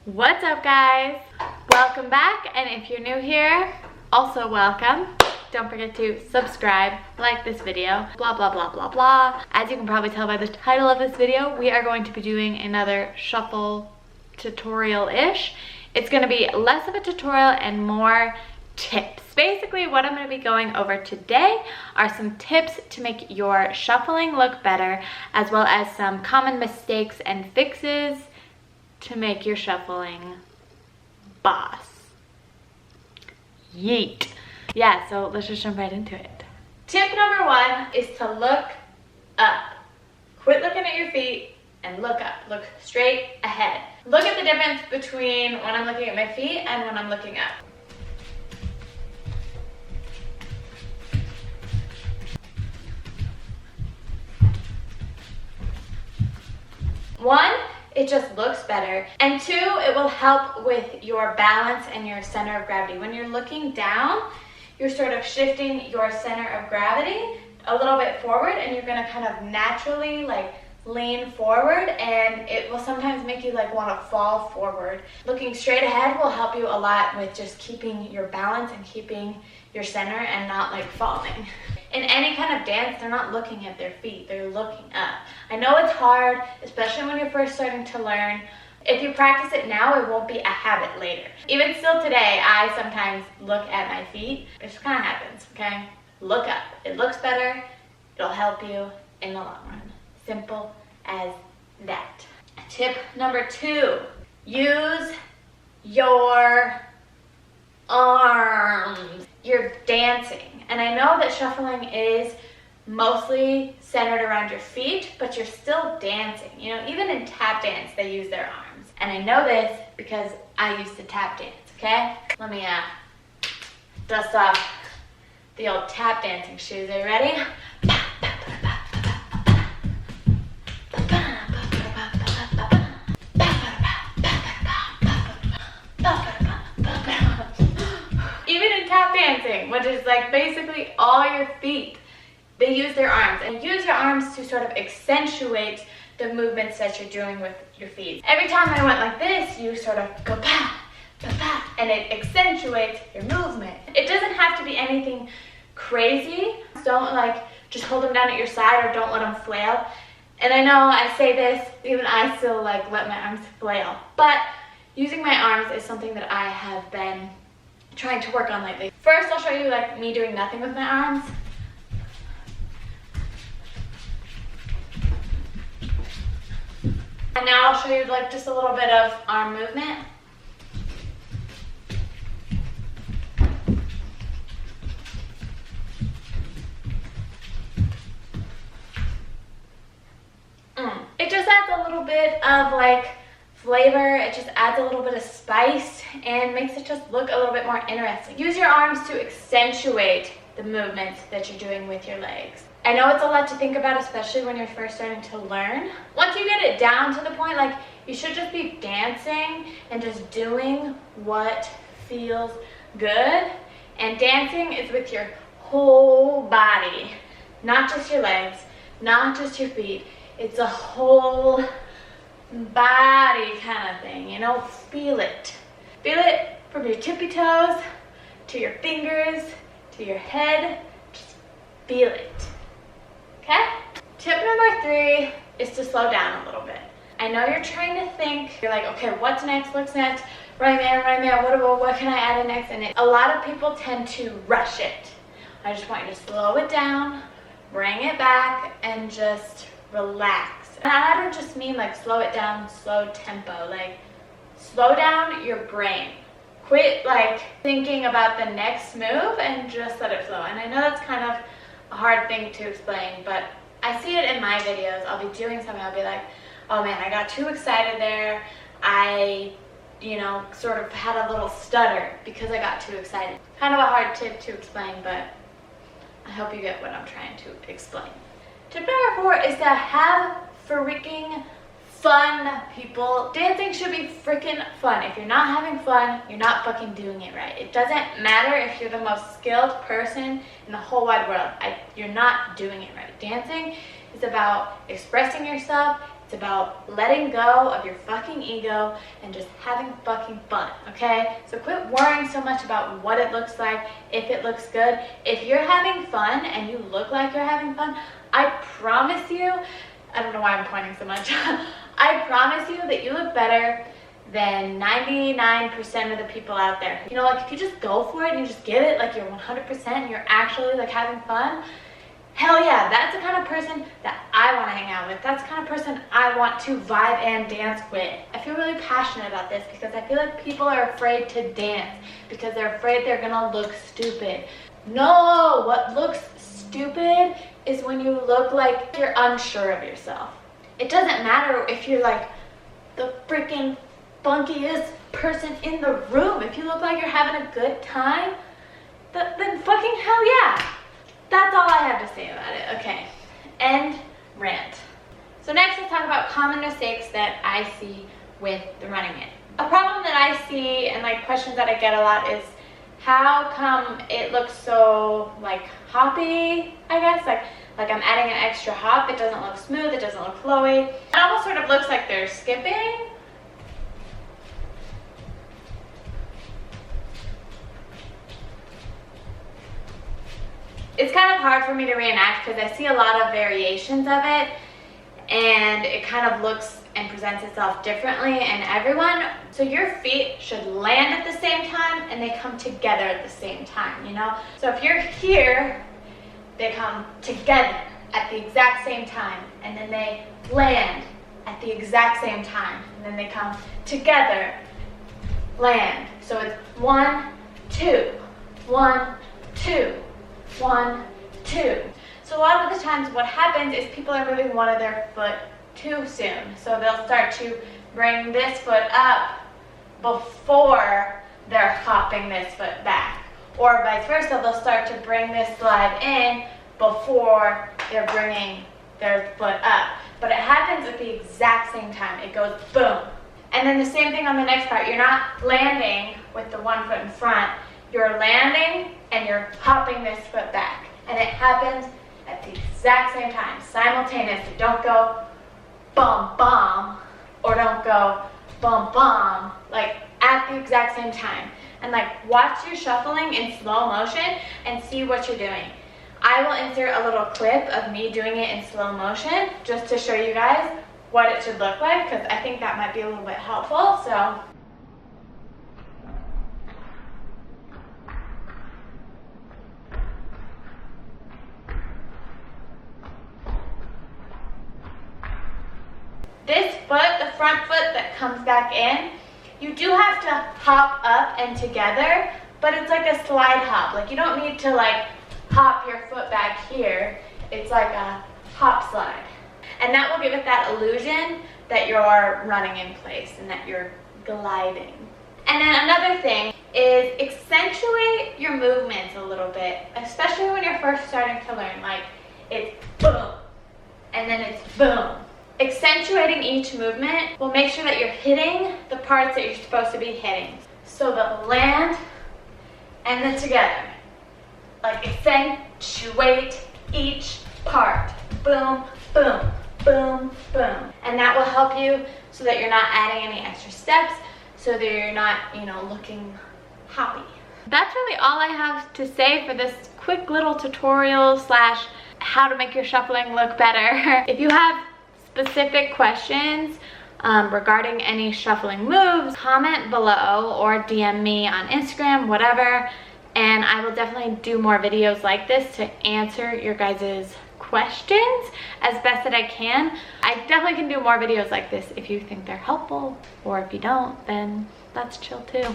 What's up, guys? Welcome back, and if you're new here, also welcome. Don't forget to subscribe, like this video, blah blah blah blah blah. As you can probably tell by the title of this video, we are going to be doing another shuffle tutorial-ish. It's going to be less of a tutorial and more tips. Basically, what I'm going to be going over today are some tips to make your shuffling look better, as well as some common mistakes and fixes to make your shuffling boss. Yeet. Yeah, so let's just jump right into it. Tip number one is to look up. Quit looking at your feet and look up. Look straight ahead. Look at the difference between when I'm looking at my feet and when I'm looking up. One, it just looks better. And two, it will help with your balance and your center of gravity. When you're looking down, you're sort of shifting your center of gravity a little bit forward, and you're gonna kind of naturally lean forward, and it will sometimes make you want to fall forward. Looking straight ahead will help you a lot with just keeping your balance and keeping your center and not falling. In any kind of dance, they're not looking at their feet, they're looking up. I know it's hard, especially when you're first starting to learn. If you practice it now, it won't be a habit later. Even still today, I sometimes look at my feet. It just kind of happens, okay? Look up. It looks better. It'll help you in the long run. Simple as that. Tip number two, use your arms. You're dancing. And I know that shuffling is mostly centered around your feet, but you're still dancing. You know, even in tap dance, they use their arms. And I know this because I used to tap dance, okay? Let me dust off the old tap dancing shoes. Are you ready? Even in tap dancing, which is basically all your feet, they use their arms, and use your arms to sort of accentuate the movements that you're doing with your feet. Every time I went like this, you sort of go pa, pa, pa, and it accentuates your movement. It doesn't have to be anything crazy. Don't just hold them down at your side, or don't let them flail. And I know I say this, even I still let my arms flail. But using my arms is something that I have been trying to work on lately. First, I'll show you me doing nothing with my arms. And now I'll show you just a little bit of arm movement. It just adds a little bit of flavor. It just adds a little bit of spice and makes it just look a little bit more interesting. Use your arms to accentuate the movements that you're doing with your legs. I know it's a lot to think about, especially when you're first starting to learn. Once you get it down to the point, you should just be dancing and just doing what feels good. And dancing is with your whole body, not just your legs, not just your feet. It's a whole body kind of thing, feel it. Feel it from your tippy toes to your fingers to your head. Just feel it. Okay? Tip number three is to slow down a little bit. I know you're trying to think, you're okay, what's next, right man, what can I add in next? And a lot of people tend to rush it. I just want you to slow it down, bring it back, and just relax. And I don't just mean slow it down, slow tempo, slow down your brain. Quit thinking about the next move and just let it flow. And I know that's kind of a hard thing to explain, but I see it in my videos. I'll be doing something, I'll be oh man, I got too excited there. I, sort of had a little stutter because I got too excited. Kind of a hard tip to explain, but I hope you get what I'm trying to explain. Tip number four is to have freaking fun, people. Dancing should be freaking fun. If you're not having fun, you're not fucking doing it right. It doesn't matter if you're the most skilled person in the whole wide world. You're not doing it right. Dancing is about expressing yourself. It's about letting go of your fucking ego and just having fucking fun, okay? So quit worrying so much about what it looks like, if it looks good. If you're having fun and you look like you're having fun, I promise you, I don't know why I'm pointing so much. I promise you that you look better than 99% of the people out there. You know, like if you just go for it and you just give it like you're 100% and you're actually like having fun, hell yeah, that's the kind of person that I want to hang out with. That's the kind of person I want to vibe and dance with. I feel really passionate about this because I feel like people are afraid to dance because they're afraid they're gonna look stupid. No, what looks stupid is when you look like you're unsure of yourself. It doesn't matter if you're like the freaking funkiest person in the room. If you look like you're having a good time, then fucking hell yeah. That's all I have to say about it. Okay, end rant. So next let's talk about common mistakes that I see with the running man. A problem that I see and like questions that I get a lot is how come it looks so like hoppy, I guess, like I'm adding an extra hop. It doesn't look smooth, it doesn't look flowy. It almost sort of looks like they're skipping. It's kind of hard for me to reenact because I see a lot of variations of it and it kind of looks and presents itself differently in everyone. So your feet should land at the same time and they come together at the same time, you know? So if you're here, they come together at the exact same time and then they land at the exact same time and then they come together, land. So it's 1, 2, 1, 2. 1, 2. So a lot of the times what happens is people are moving one of their foot too soon. So they'll start to bring this foot up before they're hopping this foot back. Or vice versa, they'll start to bring this slide in before they're bringing their foot up. But it happens at the exact same time. It goes boom. And then the same thing on the next part. You're not landing with the one foot in front. You're landing and you're hopping this foot back. And it happens at the exact same time, simultaneously. Don't go bum bum or don't go bum bum, like at the exact same time. And like watch your shuffling in slow motion and see what you're doing. I will insert a little clip of me doing it in slow motion just to show you guys what it should look like because I think that might be a little bit helpful. So this foot, the front foot that comes back in, you do have to hop up and together, but it's like a slide hop. Like you don't need to like hop your foot back here. It's like a hop slide. And that will give it that illusion that you're running in place and that you're gliding. And then another thing is accentuate your movements a little bit, especially when you're first starting to learn. Like it's boom, and then it's boom. Accentuating each movement will make sure that you're hitting the parts that you're supposed to be hitting. So the land and the together. Like accentuate each part. Boom, boom, boom, boom. And that will help you so that you're not adding any extra steps, so that you're not, you know, looking hoppy. That's really all I have to say for this quick little tutorial slash how to make your shuffling look better. If you have specific questions regarding any shuffling moves, comment below or DM me on Instagram, whatever, and I will definitely do more videos like this to answer your guys' questions as best that I can. I definitely can do more videos like this if you think they're helpful, or if you don't, then that's chill too.